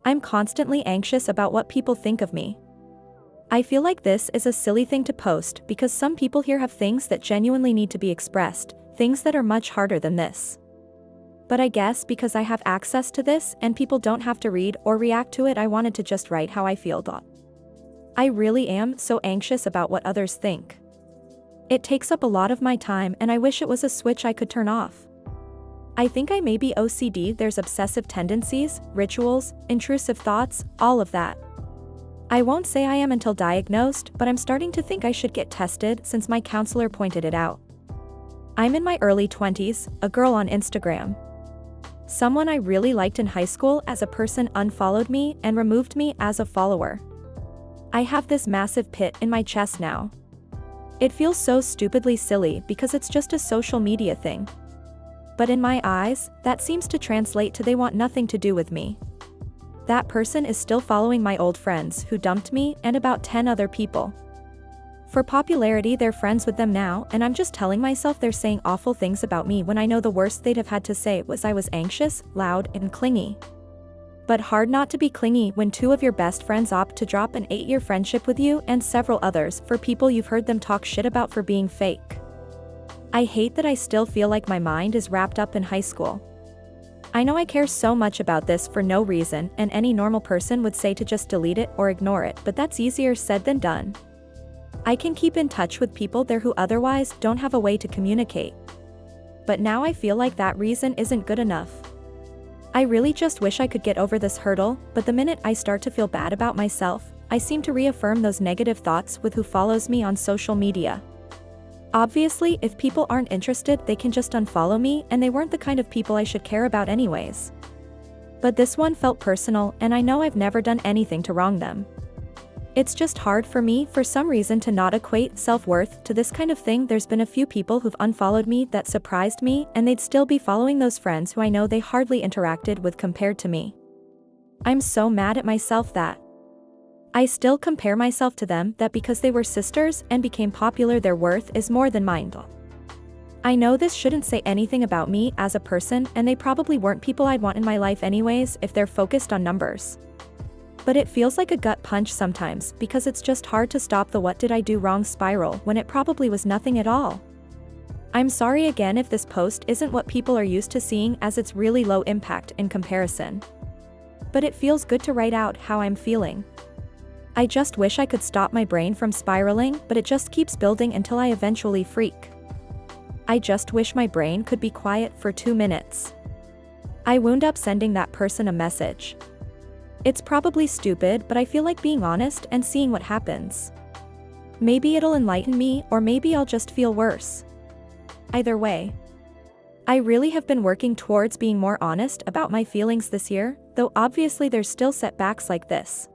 I'm constantly anxious about what people think of me. I feel like this is a silly thing to post because some people here have things that genuinely need to be expressed, things that are much harder than this. But I guess because I have access to this and people don't have to read or react to it, I wanted to just write how I feel. I really am so anxious about what others think. It takes up a lot of my time and I wish it was a switch I could turn off. I think I may be OCD. There's obsessive tendencies, rituals, intrusive thoughts, all of that. I won't say I am until diagnosed, but I'm starting to think I should get tested since my counselor pointed it out. I'm in my early 20s, a girl on Instagram. Someone I really liked in high school as a person unfollowed me and removed me as a follower. I have this massive pit in my chest now. It feels so stupidly silly because it's just a social media thing. But in my eyes, that seems to translate to they want nothing to do with me. That person is still following my old friends who dumped me and about 10 other people. For popularity, they're friends with them now, and I'm just telling myself they're saying awful things about me when I know the worst they'd have had to say was I was anxious, loud, and clingy. But hard not to be clingy when two of your best friends opt to drop an 8-year friendship with you and several others for people you've heard them talk shit about for being fake. I hate that I still feel like my mind is wrapped up in high school. I know I care so much about this for no reason, and any normal person would say to just delete it or ignore it, but that's easier said than done. I can keep in touch with people there who otherwise don't have a way to communicate. But now I feel like that reason isn't good enough. I really just wish I could get over this hurdle, but the minute I start to feel bad about myself, I seem to reaffirm those negative thoughts with who follows me on social media. Obviously, if people aren't interested, they can just unfollow me, and they weren't the kind of people I should care about anyways. But this one felt personal, and I know I've never done anything to wrong them. It's just hard for me for some reason to not equate self-worth to this kind of thing. There's been a few people who've unfollowed me that surprised me, and they'd still be following those friends who I know they hardly interacted with compared to me. I'm so mad at myself that I still compare myself to them, that because they were sisters and became popular their worth is more than mine. I know this shouldn't say anything about me as a person, and they probably weren't people I'd want in my life anyways if they're focused on numbers. But it feels like a gut punch sometimes because it's just hard to stop the what did I do wrong spiral when it probably was nothing at all. I'm sorry again if this post isn't what people are used to seeing, as it's really low impact in comparison. But it feels good to write out how I'm feeling. I just wish I could stop my brain from spiraling, but it just keeps building until I eventually freak. I just wish my brain could be quiet for 2 minutes. I wound up sending that person a message. It's probably stupid, but I feel like being honest and seeing what happens. Maybe it'll enlighten me, or maybe I'll just feel worse. Either way, I really have been working towards being more honest about my feelings this year, though obviously there's still setbacks like this.